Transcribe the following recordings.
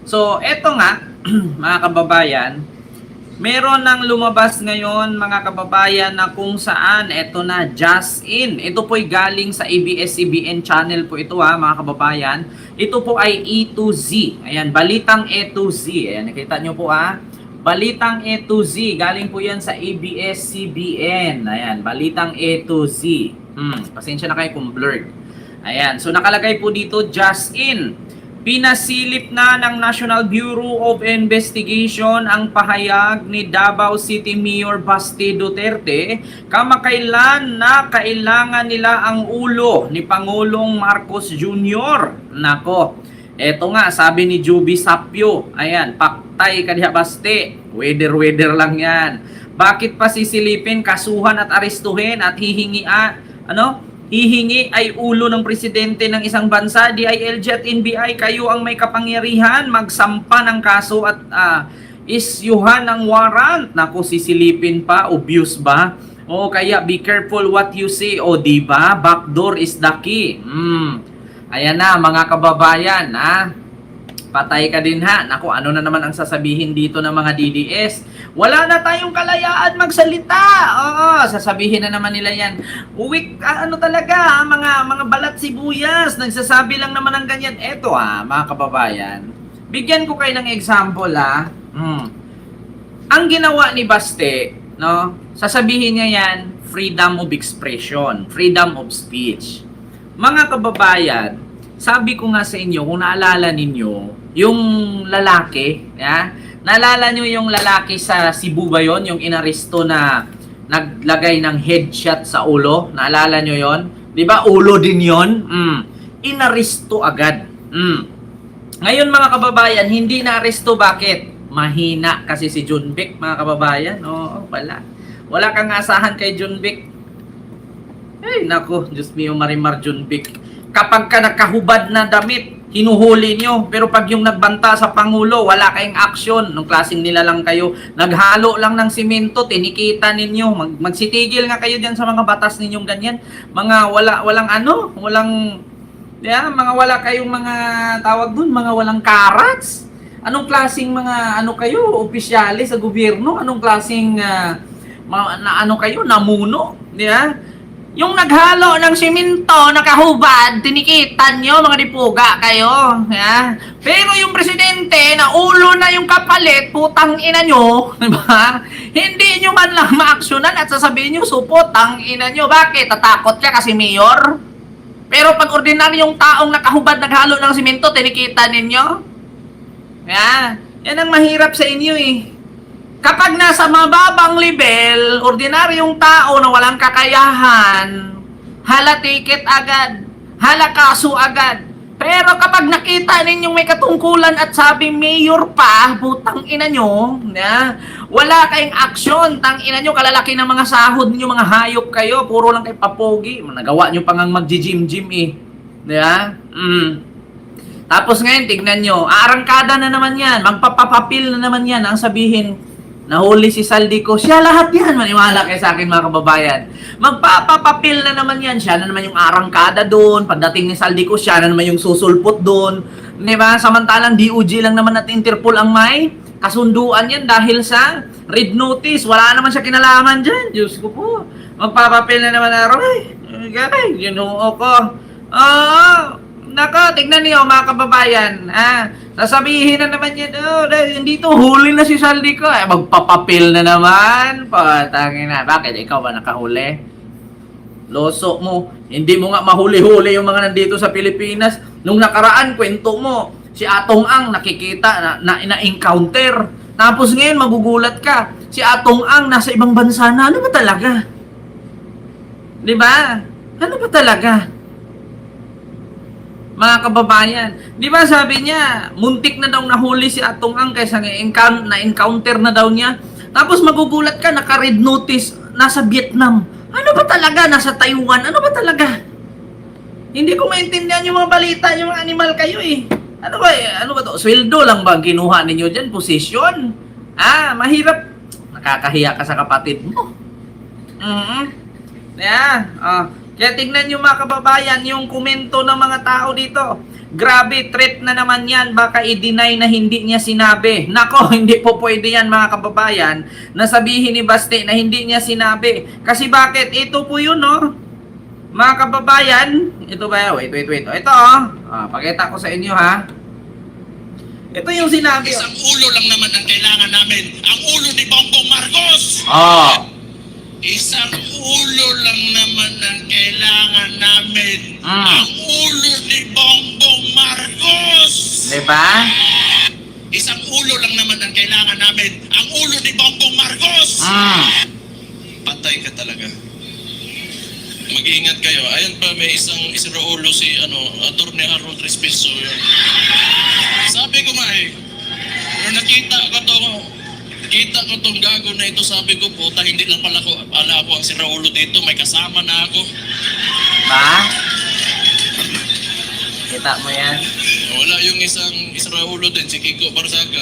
So, eto nga, mga kababayan, meron nang lumabas ngayon mga kababayan na kung saan eto na, Just In. Ito po'y galing sa ABS-CBN channel po ito ha mga kababayan. Ito po ay E to Z. Ayan, Balitang E to Z. Ayan, nakita nyo po ha. Balitang E to Z. Galing po yan sa ABS-CBN. Ayan, Balitang E to Z. Pasensya na kayo kung blurred. Ayan, so nakalagay po dito, Just In. Pinasilip na ng National Bureau of Investigation ang pahayag ni Davao City Mayor Basti Duterte kamakailan na kailangan nila ang ulo ni Pangulong Marcos Jr. Nako, eto nga sabi ni Juby Sapio, ayan, paktay kadiha Basti, weather lang yan. Bakit pa sisilipin, kasuhan at arestuhin at hihingi ay ulo ng presidente ng isang bansa, DILG at NBI, kayo ang may kapangyarihan magsampa ng kaso at isyuhan ng warrant. Naku, sisilipin pa, obvious ba? O kaya be careful what you say, o diba? Backdoor is the key. Ayan na mga kababayan, patay ka din ha. Naku, ano na naman ang sasabihin dito ng mga DDS? Wala na tayong kalayaan magsalita. Oo, sasabihin na naman nila yan. Talaga, mga balat sibuyas, nagsasabi lang naman ng ganyan. Eto mga kababayan, bigyan ko kayo ng example Ang ginawa ni Baste, no? Sasabihin niya yan, freedom of expression, freedom of speech. Mga kababayan, sabi ko nga sa inyo, kung naalala ninyo, yung lalaki, naalala nyo yung lalaki sa Cebu ba yun? Yung inaresto na naglagay ng headshot sa ulo? Naalala nyo yon? Di ba ulo din yon? Inaresto agad. Ngayon mga kababayan, hindi na-aresto. Bakit? Mahina kasi si John Vic, mga kababayan. Oo, wala kang asahan kay John Vic. Ay, naku, Diyos mio, Marimar John Vic. Kapag ka nakahubad na damit, hinuhuli nyo. Pero pag yung nagbanta sa Pangulo, wala kayong aksyon. Nung klaseng nila lang kayo, naghalo lang ng simento, tinikita ninyo. Magsitigil nga kayo dyan sa mga batas ninyong ganyan. Mga mga wala kayong mga tawag dun, mga walang karats. Anong klaseng mga kayo, opisyalis sa gobyerno? Anong klaseng kayo, namuno? Yung naghalo ng simento, nakahubad, tinikitan nyo, mga dipuga kayo. Pero yung presidente, na ulo na yung kapalit, putang ina nyo, diba? Hindi nyo man lang maaksyonan at sasabihin nyo, supotang ina nyo. Bakit? Tatakot ka kasi mayor? Pero pag ordinaryong taong nakahubad, naghalo ng simento, tinikitan ninyo? Yan ang mahirap sa inyo Kapag nasa mababang level, ordinaryong tao na walang kakayahan, hala ticket agad, hala kaso agad. Pero kapag nakita ninyong may katungkulan at sabi mayor pa, putang ina nyo, wala kayong aksyon, tang ina nyo, kalalaki ng mga sahod nyo, mga hayop kayo, puro lang kayo papogi, nagawa nyo pang mag-gym-gym Tapos ngayon, tignan nyo, arangkada na naman yan, magpapapapil na naman yan, ang sabihin, nahuli si Saldico, siya lahat yan, maniwala kayo sa akin mga kababayan. Magpapapapil na naman yan, siya na naman yung arangkada doon, pagdating ni Saldico, siya na naman yung susulpot doon. Diba? Samantalang DOJ lang naman at Interpol ang may kasunduan yan dahil sa red notice. Wala naman siya kinalaman dyan. Diyos ko po. Magpapapil na naman na Roy. Ginoo ko. Nako, tignan niyo mga kababayan. Sasabihin na naman yan, dito huli na si Saldico. Magpapapil na naman. Patangin na. Bakit? Ikaw ba nakahuli? Loso mo. Hindi mo nga mahuli-huli yung mga nandito sa Pilipinas. Nung nakaraan, kwento mo, si Atong Ang nakikita na-encounter. Tapos ngayon, magugulat ka. Si Atong Ang nasa ibang bansa na. Ano ba talaga? Diba? Ano ba talaga? Mga kababayan, di ba sabi niya, muntik na daw nahuli si Atong Ang kaysa na-encounter na daw niya. Tapos magugulat ka, naka-red notice, nasa Vietnam. Ano ba talaga? Nasa Taiwan? Ano ba talaga? Hindi ko maintindihan yung mga balita, yung mga animal kayo Ano ba to? Sweldo lang ba ang kinuha ninyo dyan? Posisyon? Mahirap. Nakakahiya ka sa kapatid mo. Kaya tignan nyo mga kababayan yung komento ng mga tao dito. Grabe, threat na naman yan. Baka i-deny na hindi niya sinabi. Nako, hindi po pwede yan mga kababayan na sabihin ni Baste na hindi niya sinabi. Kasi bakit? Ito po yun, no? Mga kababayan, ito ba? Wait. Ito, pakita ko sa inyo, ha? Ito yung sinabi. Isang ulo lang naman ang kailangan namin. Ang ulo ni Bongbong Marcos! Isang ulo lang naman ang kailangan namin. Ang ulo ni Bongbong Marcos! Diba? Isang ulo lang naman ang kailangan namin. Ang ulo ni Bongbong Marcos! Patay ka talaga. Mag-iingat kayo. Ayan pa, may isang ulo si Attorney Harold Respiso. Sabi ko nga nakita ko tong gago na ito, sabi ko, puta, hindi lang pala ako ang si Raulo dito, may kasama na ako. Ba? Kita mo yan? Wala yung isang Raulo din, si Kiko Barzaga.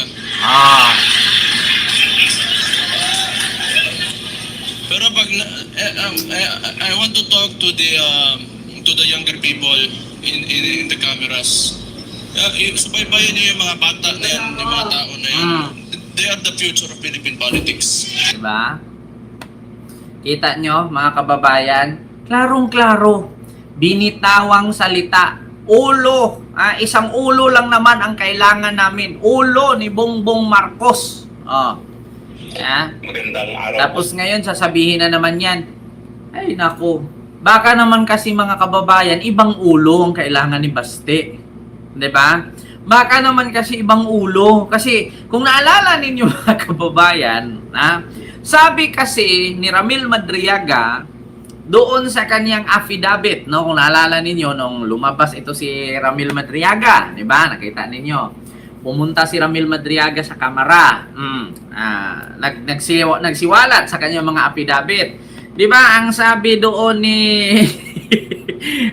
Pero pag I want to talk to the younger people in the cameras. Subaybayan niyo yung mga bata na yan, yung mga tao na yan. They are the future of Philippine politics. Diba? Kita nyo, mga kababayan, klarong-klaro, binitawang salita, ulo, isang ulo lang naman ang kailangan namin, ulo ni Bongbong Marcos. Magandang araw. Tapos ngayon, sasabihin na naman yan, ay naku, baka naman kasi mga kababayan, ibang ulo ang kailangan ni Baste. Diba? Baka naman kasi ibang ulo. Kasi kung naalala ninyo mga kababayan, sabi kasi ni Ramil Madriaga doon sa kanyang affidavit, no? Kung naalala ninyo nung lumabas ito si Ramil Madriaga, di ba? Nakita ninyo. Pumunta si Ramil Madriaga sa kamera. Nagsiwalat sa kanyang mga affidavit. Di ba? Ang sabi doon ni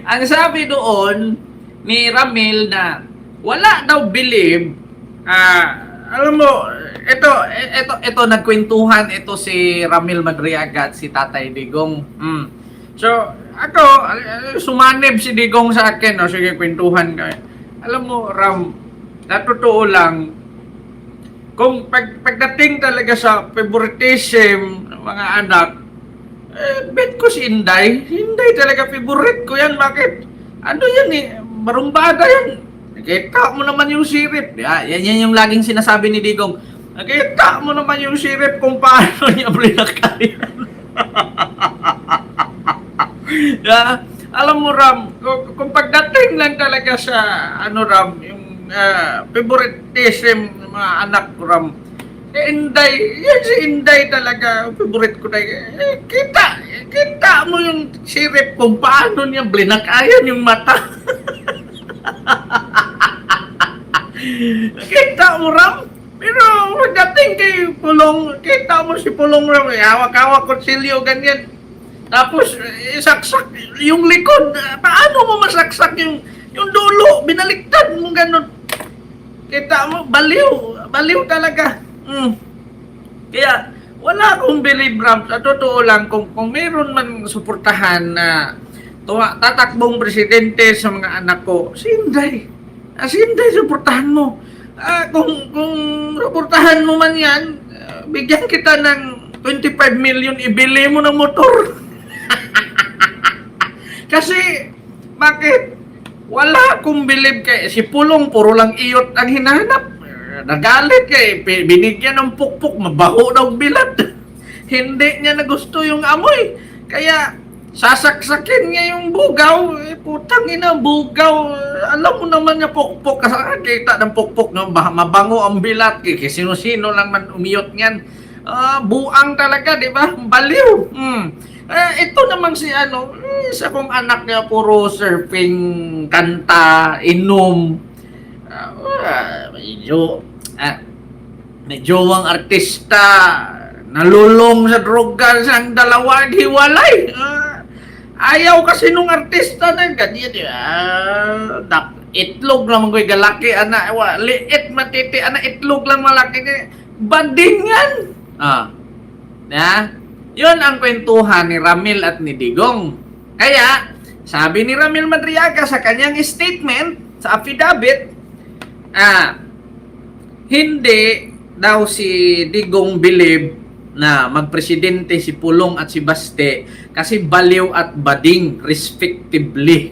ang sabi doon ni Ramil na wala daw believe, alam mo, ito nagkwentuhan ito si Ramil Madriaga at si Tatay Digong. So, ako, sumanib si Digong sa akin, sige, kwentuhan ka. Alam mo, Ram, na totoo lang, kung pagdating talaga sa favoritism ng mga anak, bet ko si Inday. Inday talaga favorite ko yan. Bakit? Ano yan marumbada yan. Nakita mo naman yung sirip. Yan yung laging sinasabi ni Digong. Nakita mo naman yung sirip kung paano niya pinakayan. Alam mo, Ram, kung pagdating lang talaga sa Ram, yung favoritism ng mga anak ko, Ram, Inday, yan si Inday talaga, favorite ko na. Kita mo yung sirip kung paano niya blinakayan yung mata. Kita mo, Ram? Pero pagdating kay Pulong, kita mo si Pulong, Ram, hawak-hawak kutsilyo, ganyan. Tapos, saksak yung likod. Paano mo masaksak yung dulo? Binaliktad mo ganun. Kita mo, baliw talaga. Kaya, wala akong believe, Ram. Sa totoo lang, kung meron man suportahan na tatakbong presidente sa mga anak ko, Sinday, suportahan mo. Kung suportahan mo man yan, bigyan kita ng 25 million, ibili mo ng motor. Kasi, bakit? Wala akong believe kay si Pulong, puro lang iyot ang hinahanap. Nagalit kay binigyan ng pukpuk, mabaho daw bilat. Hindi niya nagusto yung amoy. Kaya, sasaksakin niya yung bugaw. Putang ina, bugaw. Alam mo naman niya pukpuk. Kasi kita ng pukpuk, no? Mabango ang bilat. Kaya sino-sino lang man umiyot niyan. Buang talaga, di ba? Baliw. Ito naman si isa kong anak niya, puro surfing, kanta, inom. May jowang artista, nalulong sa droga sang dalawa, hiwalay. Ayaw kasi nung artista na ganyan. Itlog lang mga galaki, anak. Liit, matiti, anak, itlog lang malaki. Banding yan. Yun ang kwentuhan ni Ramil at ni Digong. Kaya, sabi ni Ramil Madriaga sa kanyang statement, sa affidavit, hindi daw si Digong believe na magpresidente si Pulong at si Baste kasi baliw at bading respectively.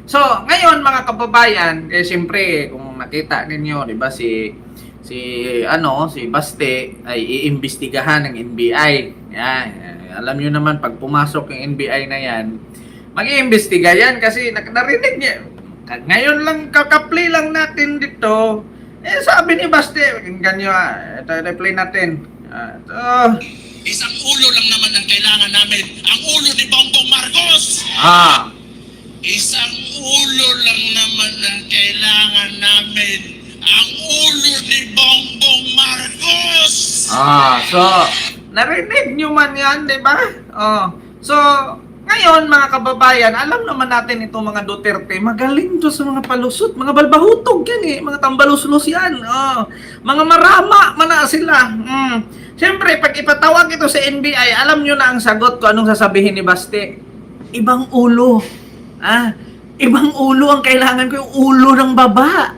So, ngayon mga kababayan, siyempre kung nakita ninyo, 'di ba si Baste ay iimbestigahan ng NBI. Yan. Alam niyo naman pag pumasok yung NBI na yan, mag-iimbestiga yan kasi narinig niya. Ngayon lang kakapli lang natin dito. Sabi ni Baste, pakinggan nyo ito replay natin. Isang ulo lang naman ang kailangan namin. Ang ulo ni Bongbong Marcos! Isang ulo lang naman ang kailangan namin. Ang ulo ni Bongbong Marcos! So, narinig nyo man yan, di ba? So, ngayon mga kababayan, alam naman natin itong mga Duterte, magaling to sa mga palusot, mga balbahutog yan mga tambaluslos yan. Mga marama, mana sila. Siyempre, pag ipatawag ito sa NBI, alam nyo na ang sagot ko anong sasabihin ni Baste. Ibang ulo. Ibang ulo ang kailangan ko, yung ulo ng baba.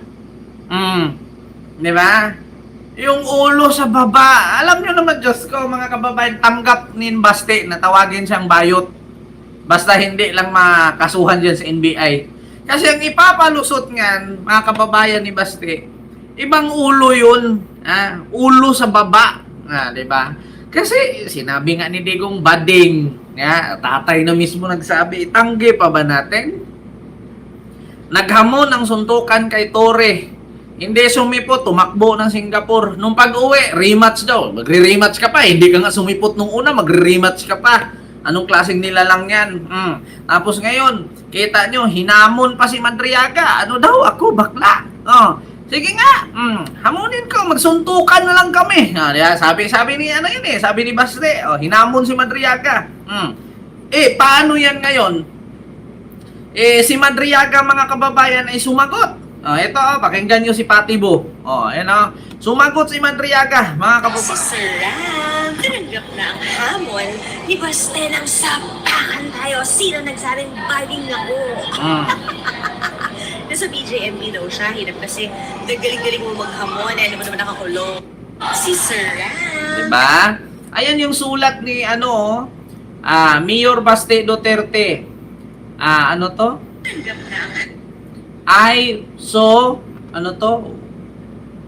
Di ba? Yung ulo sa baba. Alam nyo naman, Diyos ko, mga kababayan, tanggap ni Baste na tawagin siyang bayot. Basta hindi lang makasuhan dyan sa NBI. Kasi ang ipapalusot niyan, mga kababayan ni Baste, ibang ulo yun. Ulo sa baba. Di ba? Kasi sinabi nga ni Digong bading. Tatay na mismo nagsabi, itanggi pa ba natin? Naghamon ang suntukan kay Torre. Hindi sumipot, tumakbo ng Singapore. Nung pag-uwi, rematch daw. Magre-rematch ka pa. Hindi ka nga sumipot nung una, magre-rematch ka pa. Anong klaseng nilalang yan? Tapos ngayon, kita nyo, hinamon pa si Madriaga. Ano daw? Ako, bakla. Sige nga, hamunin ko, magsuntukan na lang kami. Sabi ni sabi ni Baste, hinamon si Madriaga. Paano yan ngayon? Si Madriaga, mga kababayan, ay sumagot. Ito, pakinggan nyo si Patibo. Sumagot si Madriaga, mga kababayan. Si Sir Ram, tinanggap na ang hamon ni Baste ng sapakan tayo. Sino nagsabing bading ako? Nasa BJMP daw siya, hirap kasi galing-galing mo maghamon, ano mo naman nakakulong. Si Sir Ram. Diba? Ayan yung sulat ni Mayor Baste Duterte. Ano to? Tinanggap na ang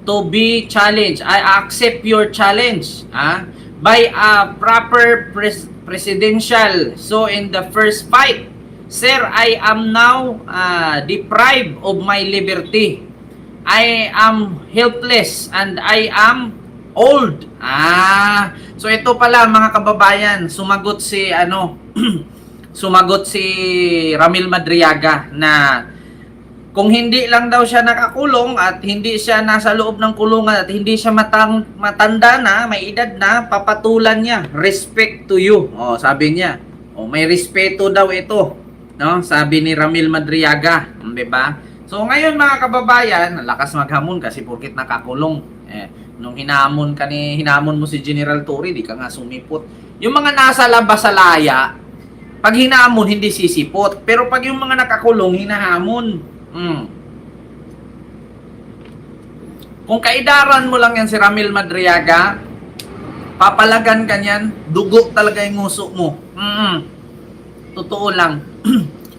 to be challenged. I accept your challenge by a proper presidential. So in the first fight, sir, I am now deprived of my liberty. I am helpless and I am old. So ito pala mga kababayan, sumagot si sumagot si Ramil Madriaga na kung hindi lang daw siya nakakulong at hindi siya nasa loob ng kulungan at hindi siya matanda na, may edad na, papatulan niya. Respect to you. Sabi niya. May respeto daw ito. No? Sabi ni Ramil Madriaga. Diba? So ngayon mga kababayan, lakas maghamon kasi porkit nakakulong. Nung hinamon mo si General Torre, di ka nga sumipot. Yung mga nasa labas sa laya, pag hinamon, hindi sisipot. Pero pag yung mga nakakulong, hinahamon. Kung kaidaran mo lang yan si Ramil Madriaga, papalagan ka niyan, dugo talaga yung nguso mo. Totoo lang.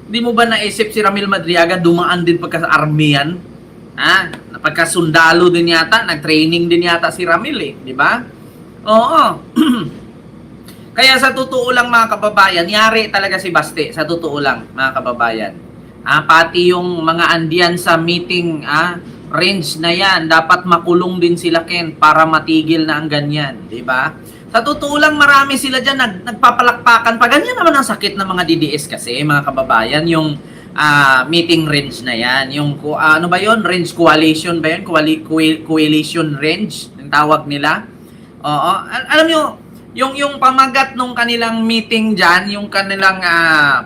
Hindi mo ba naisip si Ramil Madriaga dumaan din pagka sa army yan? Pagkasundalo din yata, nag-training din yata si Ramil di ba? Oo. Kaya sa totoo lang mga kababayan, yari talaga si Baste, sa totoo lang mga kababayan. Pati yung mga andiyan sa meeting, range na yan, dapat makulong din sila Ken para matigil na ang ganyan, di ba? Sa totoo lang marami sila diyan nagpapalakpakan pa. Ganyan naman ang sakit ng mga DDS kasi, mga kababayan, yung meeting range na yan, yung ano ba yon, range coalition ba yun? Coalition range, yung tawag nila. Oo, alam nyo, yung pamagat nung kanilang meeting dyan, yung kanilang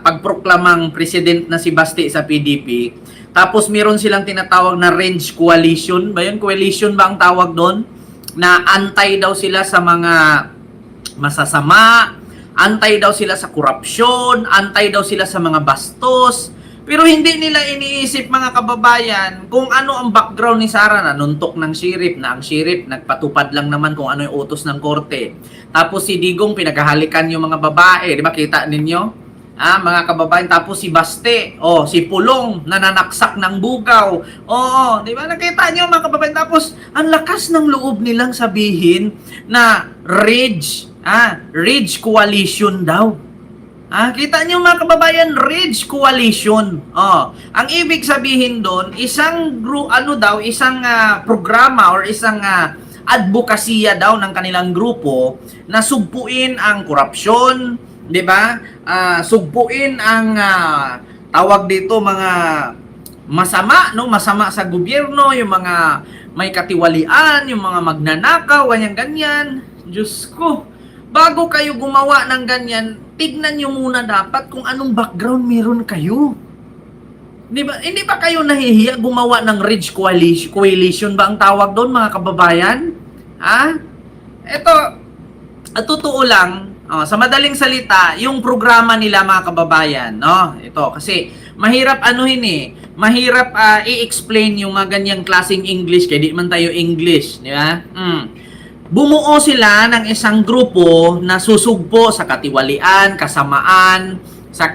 pagproklamang president na si Baste sa PDP, tapos meron silang tinatawag na range coalition, ba yun? Coalition ba ang tawag doon? Na antay daw sila sa mga masasama, antay daw sila sa korupsyon, antay daw sila sa mga bastos. Pero hindi nila iniisip mga kababayan kung ano ang background ni Sara. Nanuntok ng sheriff na ang sheriff nagpatupad lang naman kung ano yung utos ng korte. Tapos si Digong pinaghahalikan yung mga babae. Di ba kita ninyo? Mga kababayan. Tapos si Baste, si Pulong nananaksak ng bugaw. Di ba? Nakita niyo mga kababayan. Tapos ang lakas ng loob nilang sabihin na Ridge Coalition daw. Kita niyo mga kababayan, Ridge Coalition. Ang ibig sabihin doon, isang programa or isang advokasya daw ng kanilang grupo na sugpuin ang korupsyon, 'di ba? Sugpuin ang tawag dito mga masama sa gobyerno, yung mga may katiwalian, yung mga magnanakaw, ganyan. Diyos ko. Bago kayo gumawa ng ganyan, tignan nyo muna dapat kung anong background meron kayo. Hindi ba kayo nahihiya gumawa ng Ridge Coalition ba ang tawag doon, mga kababayan? Ito, totoo lang, sa madaling salita, yung programa nila mga kababayan, ito, kasi mahirap mahirap i-explain yung mga ganyang klaseng English, kaya di man tayo English, di ba? Bumuo sila ng isang grupo na susugpo sa katiwalian, kasamaan, sa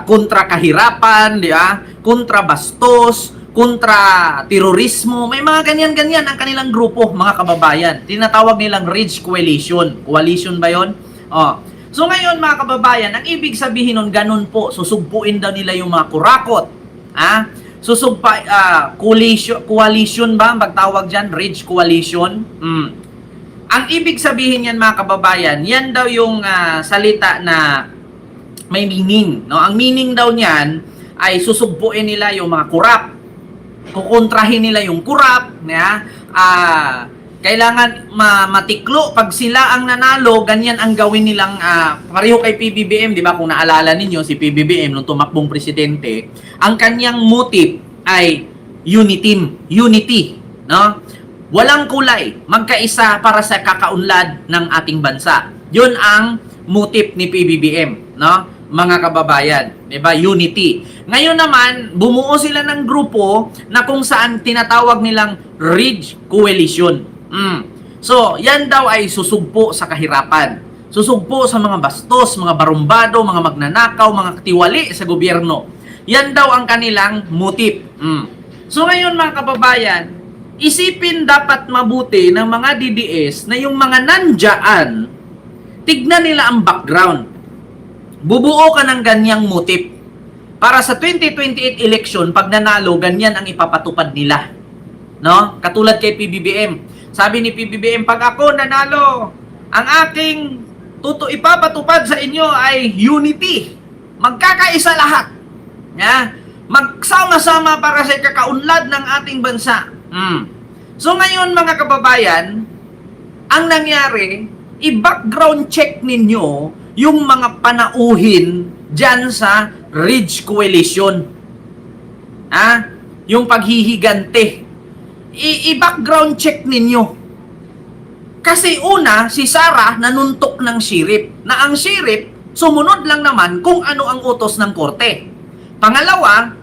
kontra kahirapan, di ba? Kontra bastos, kontra terorismo. May mga ganyan-ganyan ang kanilang grupo, mga kababayan. Tinatawag nilang Ridge Coalition. Coalition ba yon? So ngayon mga kababayan, ang ibig sabihin nun, ganun po, susugpuin daw nila yung mga kurakot. Coalition ba ang pagtawag dyan? Ridge Coalition? Ang ibig sabihin yan mga kababayan, yan daw yung salita na may meaning. No? Ang meaning daw niyan ay susugpuin nila yung mga kurap. Kukontrahin nila yung kurap. Kailangan matiklo. Pag sila ang nanalo, ganyan ang gawin nilang pareho kay PBBM. Di ba? Kung naalala ninyo, si PBBM nung tumakbong presidente, ang kanyang motive ay unity. No? Walang kulay, magkaisa para sa kakaunlad ng ating bansa. Yun ang motive ni PBBM, no? Mga kababayan, 'di ba? Unity. Ngayon naman, bumuo sila ng grupo na kung saan tinatawag nilang Ridge Coalition. So, yan daw ay susugpo sa kahirapan. Susugpo sa mga bastos, mga barumbado, mga magnanakaw, mga katiwali sa gobyerno. Yan daw ang kanilang motive. So ngayon mga kababayan, isipin dapat mabuti ng mga DDS na yung mga nandiyan, tignan nila ang background. Bubuo ka ng ganyang motive. Para sa 2028 election, pag nanalo, ganyan ang ipapatupad nila. No? Katulad kay PBBM. Sabi ni PBBM, pag ako nanalo, ang aking ipapatupad sa inyo ay unity. Magkakaisa lahat. Magsama-sama para sa kakaunlad ng ating bansa. So ngayon mga kababayan, ang nangyari, i-background check ninyo yung mga panauhin dyan sa Ridge Coalition. Yung paghihigante. I-background check ninyo. Kasi una, si Sara nanuntok ng sheriff. Na ang sheriff, sumunod lang naman kung ano ang utos ng korte. Pangalawa,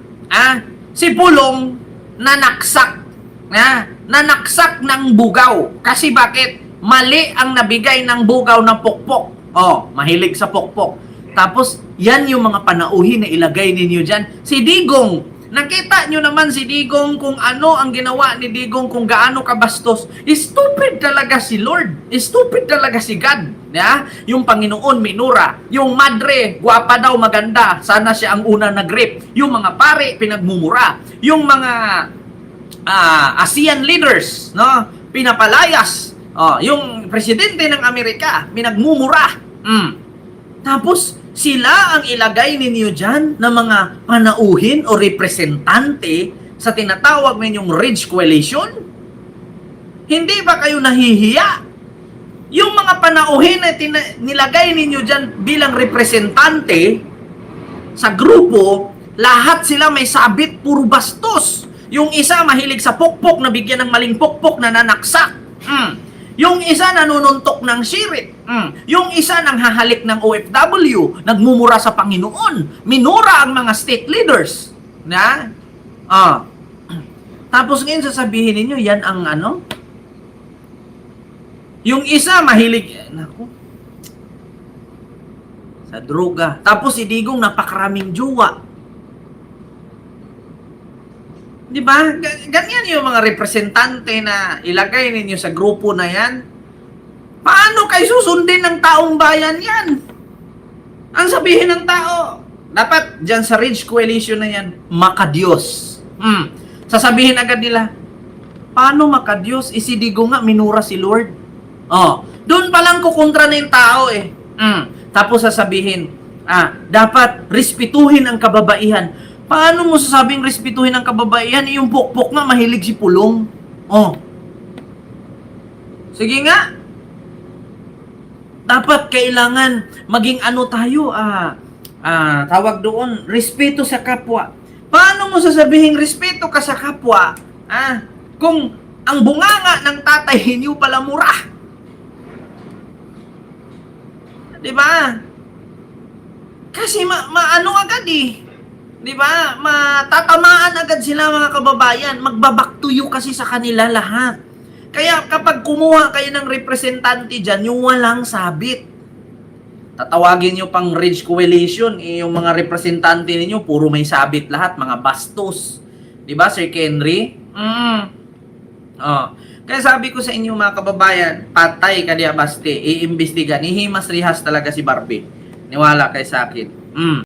si Pulong nanaksak. Nanaksak ng bugaw. Kasi bakit? Mali ang nabigay ng bugaw na pokpok. Mahilig sa pokpok. Tapos, yan yung mga panauhin na ilagay ninyo dyan. Si Digong, nakita nyo naman si Digong kung ano ang ginawa ni Digong, kung gaano kabastos. Stupid talaga si Lord. Stupid talaga si God. Yung Panginoon, minura. Yung madre, guwapa daw, maganda. Sana siya ang una nag-rape. Yung mga pare, pinagmumura. Yung mga ASEAN leaders, no? Pinapalayas. Yung presidente ng Amerika, pinagmumura. Tapos, sila ang ilagay ninyo dyan na mga panauhin o representante sa tinatawag ninyong Ridge Coalition? Hindi ba kayo nahihiya? Yung mga panauhin na nilagay ninyo dyan bilang representante sa grupo, lahat sila may sabit, puro bastos. Yung isa mahilig sa pokpok, nabigyan ng maling pokpok na nanaksak. Yung isa nanununtok ng sheriff. Yung isa nang hahalik ng OFW, nagmumura sa Panginoon. Minura ang mga state leaders. Na? Ah. Tapos ngayon sasabihin ninyo, yan ang ano? Yung isa mahilig, naku, sa droga. Tapos si Digong napakaraming jowa. Di ba? Ganyan yung mga representante na ilagay ninyo sa grupo na yan. Paano kayo susundin ng taong bayan yan? Ang sabihin ng tao, dapat dyan sa Ridge Coalition na yan, makadiyos. Sasabihin agad nila, paano makadiyos? Si Digong nga, minura si Lord. Oh, doon pa lang kukontra na yung tao eh. Tapos sasabihin, dapat respetuhin ang kababaihan. Paano mo sasabing respetuhin ang kababaihan? Yung pukpok nga, mahilig si Pulong. Oh. Sige nga. Dapat kailangan maging ano tayo, tawag doon, respeto sa kapwa. Paano mo sasabihin respeto ka sa kapwa? Kung ang bunganga ng tatay hinyo pala mura. Di ba? Kasi maano agad eh. Di ba? Matatamaan agad sila mga kababayan. Magbabaktuyo kasi sa kanila lahat. Kaya kapag kumuha kayo ng representante dyan, yung walang sabit. Tatawagin nyo pang Ridge Coalition, yung mga representante ninyo, puro may sabit lahat, mga bastos. Di ba, Sir Kenry? Kaya sabi ko sa inyo mga kababayan, patay ka diya baste, iimbestiga, nihimas rihas talaga si Barbie. Niwala kay sa akin.